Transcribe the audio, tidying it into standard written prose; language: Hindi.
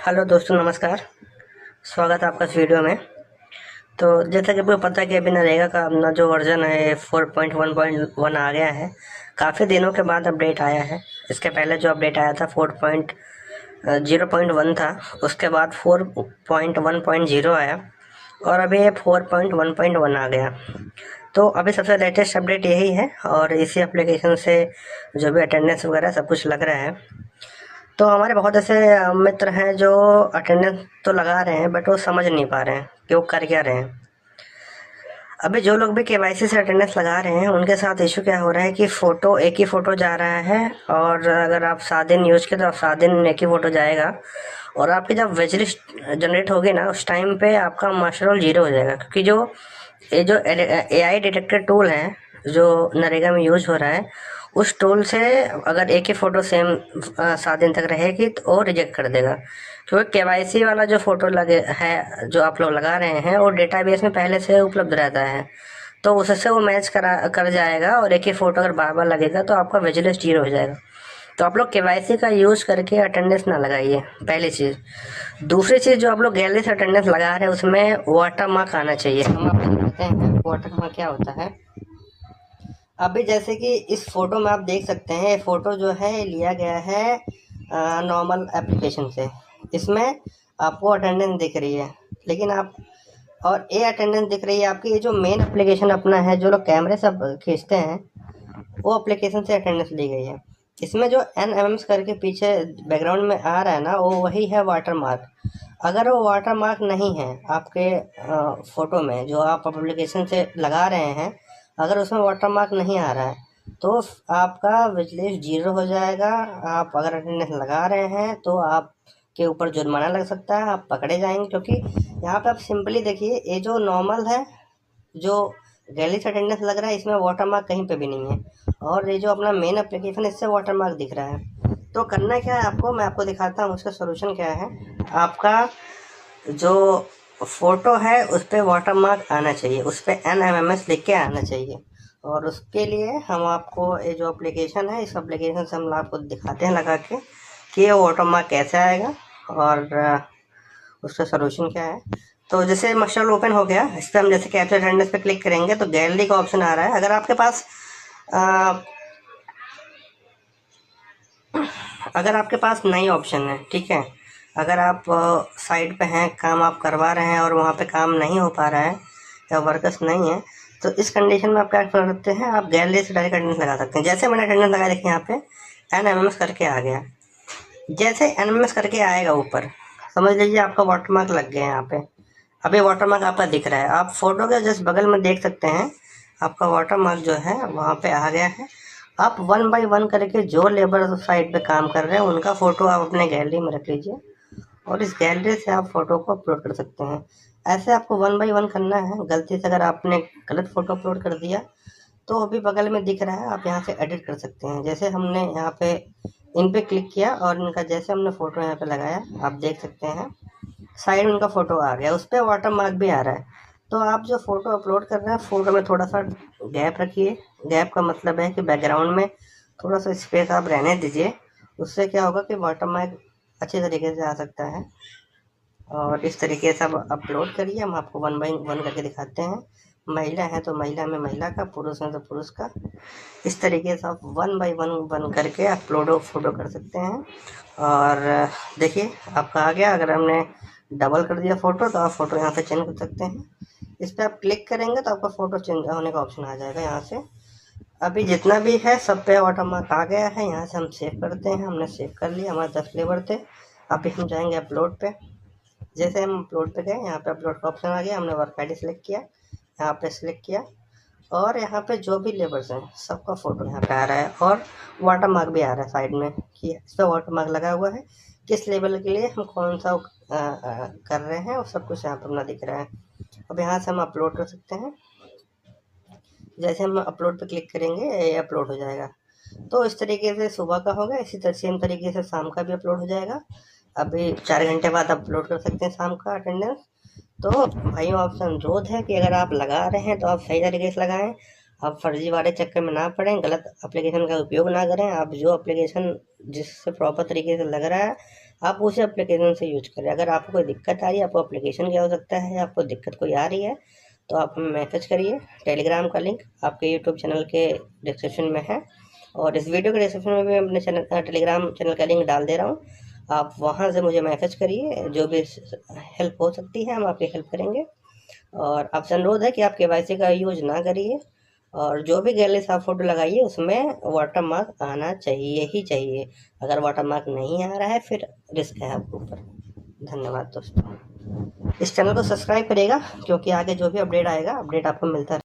हेलो दोस्तों, नमस्कार। स्वागत है आपका इस वीडियो में। तो जैसा कि आपको पता है कि अभी नरेगा का अपना जो वर्जन है 4.1.1 आ गया है। काफ़ी दिनों के बाद अपडेट आया है। इसके पहले जो अपडेट आया था 4.0.1 था, उसके बाद 4.1.0 आया और अभी ये 4.1.1 आ गया। तो अभी सबसे लेटेस्ट अपडेट यही है और इसी एप्लीकेशन से जो भी अटेंडेंस वगैरह सब कुछ लग रहा है। तो हमारे बहुत ऐसे मित्र हैं जो अटेंडेंस तो लगा रहे हैं, बट वो समझ नहीं पा रहे हैं कि वो कर क्या रहे हैं। अभी जो लोग भी केवाईसी से अटेंडेंस लगा रहे हैं उनके साथ इशू क्या हो रहा है कि फ़ोटो एक ही फ़ोटो जा रहा है, और अगर आप 7 दिन यूज़ किए तो आप 7 दिन एक ही फ़ोटो जाएगा। और आपकी जब वेज लिस्ट जनरेट होगी ना, उस टाइम पे आपका मास्टर रोल 0 हो जाएगा, क्योंकि जो AI डिटेक्टर टूल है जो नरेगा में यूज हो रहा है, उस टूल से अगर एक ही फ़ोटो सेम 7 दिन तक रहेगी तो वो रिजेक्ट कर देगा। क्योंकि केवाईसी वाला जो फ़ोटो लगे है जो आप लोग लगा रहे हैं, वो डेटाबेस में पहले से उपलब्ध रहता है, तो उससे वो मैच कर जाएगा। और एक ही फ़ोटो अगर बार बार लगेगा तो आपका विजिलेंस 0 हो जाएगा। तो आप लोग केवाईसी का यूज़ करके अटेंडेंस ना लगाइए, पहली चीज़। दूसरी चीज़, जो आप लोग गैलरी से अटेंडेंस लगा रहे हैं उसमें वाटर मार्क आना चाहिए। हम आपको बताते हैं वाटर मार्क क्या होता है। अभी जैसे कि इस फोटो में आप देख सकते हैं, ये फोटो जो है लिया गया है नॉर्मल एप्लीकेशन से। इसमें आपको अटेंडेंस दिख रही है, लेकिन आप और ये अटेंडेंस दिख रही है आपकी। ये जो मेन एप्लीकेशन अपना है, जो लोग कैमरे से खींचते हैं, वो एप्लीकेशन से अटेंडेंस ली गई है। इसमें जो NMMs करके पीछे बैकग्राउंड में आ रहा है ना, वो वही है वाटर मार्क। अगर वो वाटर मार्क नहीं है आपके फ़ोटो में जो आप एप्लीकेशन से लगा रहे हैं, अगर उसमें वाटर मार्क नहीं आ रहा है तो आपका विजिलेंस 0 हो जाएगा। आप अगर अटेंडेंस लगा रहे हैं तो आपके ऊपर जुर्माना लग सकता है, आप पकड़े जाएंगे। क्योंकि यहाँ पे आप सिंपली देखिए, ये जो नॉर्मल है, जो गैलरी से अटेंडेंस लग रहा है, इसमें वाटर मार्क कहीं पे भी नहीं है। और ये जो अपना मेन एप्लीकेशन है, इससे वाटर मार्क दिख रहा है। तो करना क्या है आपको, मैं आपको दिखाता हूँ उसका सोल्यूशन क्या है। आपका जो फोटो है उस पर वाटर मार्क आना चाहिए, उस पर NMMS लिख के आना चाहिए। और उसके लिए हम आपको ये जो एप्लीकेशन है, इस एप्लीकेशन से हम आपको दिखाते हैं लगा के कि ये वाटर मार्क कैसे आएगा और उसका सोल्यूशन क्या है। तो जैसे मस्टर्ड ओपन हो गया, इस पर हम जैसे कैप्चर अटेंडेंस पे क्लिक करेंगे तो गैलरी का ऑप्शन आ रहा है। अगर आपके पास नई ऑप्शन है, ठीक है, अगर आप साइड पे हैं, काम आप करवा रहे हैं और वहाँ पे काम नहीं हो पा रहा है या वर्कर्स नहीं है, तो इस कंडीशन में आप क्या कर सकते हैं, आप गैलरी से डायरेक्ट अटेंडेंस लगा सकते हैं। जैसे मैंने अटेंडेंस लगाया, देखिए यहाँ पे NMMS करके आ गया। जैसे NMMS करके आएगा ऊपर, समझ लीजिए आपका वाटर मार्क लग गया है यहाँ पे। अभी वाटर मार्क आपका दिख रहा है, आप फोटो के जस्ट बगल में देख सकते हैं, आपका वाटर मार्क जो है वहाँ पे आ गया है। आप 1 बाय 1 करके जो लेबर साइड पे काम कर रहे हैं उनका फ़ोटो आप अपने गैलरी में रख लीजिए, और इस गैलरी से आप फ़ोटो को अपलोड कर सकते हैं। ऐसे आपको 1 बाय 1 करना है। गलती से अगर आपने गलत फ़ोटो अपलोड कर दिया तो अभी बगल में दिख रहा है, आप यहाँ से एडिट कर सकते हैं। जैसे हमने यहाँ पे इन पे क्लिक किया और इनका जैसे हमने फ़ोटो यहाँ पे लगाया, आप देख सकते हैं साइड में उनका फ़ोटो आ गया, उस पर वाटर मार्क भी आ रहा है। तो आप जो फ़ोटो अपलोड कर रहे हैं, फ़ोटो में थोड़ा सा गैप रखिए। गैप का मतलब है कि बैकग्राउंड में थोड़ा सा स्पेस आप रहने दीजिए। उससे क्या होगा कि वाटर मार्क अच्छे तरीके से आ सकता है। और इस तरीके से आप अपलोड करिए, हम आपको 1 बाय 1 करके दिखाते हैं। महिला है तो महिला में महिला का, पुरुष है तो पुरुष का। इस तरीके से आप 1 बाय 1 करके अपलोड फ़ोटो कर सकते हैं। और देखिए आपका आ गया। अगर हमने डबल कर दिया फ़ोटो तो आप फ़ोटो यहाँ से चेंज कर सकते हैं। इस पर आप क्लिक करेंगे तो आपका फ़ोटो चेंज होने का ऑप्शन आ जाएगा यहाँ से। अभी जितना भी है सब पे वाटर मार्क आ गया है। यहाँ से हम सेव करते हैं, हमने सेव कर लिया, हमारे 10 लेबर थे। अभी हम जाएंगे अपलोड पे। जैसे हम अपलोड पे गए, यहाँ पे अपलोड का ऑप्शन आ गया, हमने वर्क ID सेलेक्ट किया, यहाँ पे सेलेक्ट किया, और यहाँ पे जो भी लेबर्स हैं सबका फ़ोटो यहाँ पे आ रहा है, और वाटर मार्क भी आ रहा है साइड में कि इस पर वाटर मार्क लगा हुआ है, किस लेवल के लिए हम कौन सा कर रहे हैं, और सब कुछ यहाँ पर अपना दिख रहा है। अब यहाँ से हम अपलोड कर सकते हैं। जैसे हम अपलोड पे क्लिक करेंगे, ये अपलोड हो जाएगा। तो इस तरीके से सुबह का होगा, इसी तरह सेम तरीके से शाम का भी अपलोड हो जाएगा। अभी 4 घंटे बाद अपलोड कर सकते हैं शाम का अटेंडेंस। तो भाइयों, आपसे अनुरोध है कि अगर आप लगा रहे हैं तो आप सही तरीके से लगाएं। आप फर्जी वाले चक्कर में ना पड़ें, गलत एप्लीकेशन का उपयोग ना करें। आप जो एप्लीकेशन जिससे प्रॉपर तरीके से लग रहा है आप उसी एप्लीकेशन से यूज करें। अगर आपको कोई दिक्कत आ रही है, आपको एप्लीकेशन की आवश्यकता है, आपको दिक्कत कोई आ रही है, तो आप मैसेज करिए। टेलीग्राम का लिंक आपके यूट्यूब चैनल के डिस्क्रिप्शन में है, और इस वीडियो के डिस्क्रिप्शन में भी अपने चैनल टेलीग्राम चैनल का लिंक डाल दे रहा हूँ। आप वहाँ से मुझे मैसेज करिए, जो भी हेल्प हो सकती है हम आपकी हेल्प करेंगे। और आपसे अनुरोध है कि आप KYC का यूज ना करिए, और जो भी गैलरी से आप फोटो लगाइए उसमें वाटर मार्क आना चाहिए ही चाहिए। अगर वाटर मार्क नहीं आ रहा है फिर रिस्क है आपके ऊपर। धन्यवाद दोस्तों। इस चैनल को सब्सक्राइब करिएगा, क्योंकि आगे जो भी अपडेट आएगा, अपडेट आपको मिलता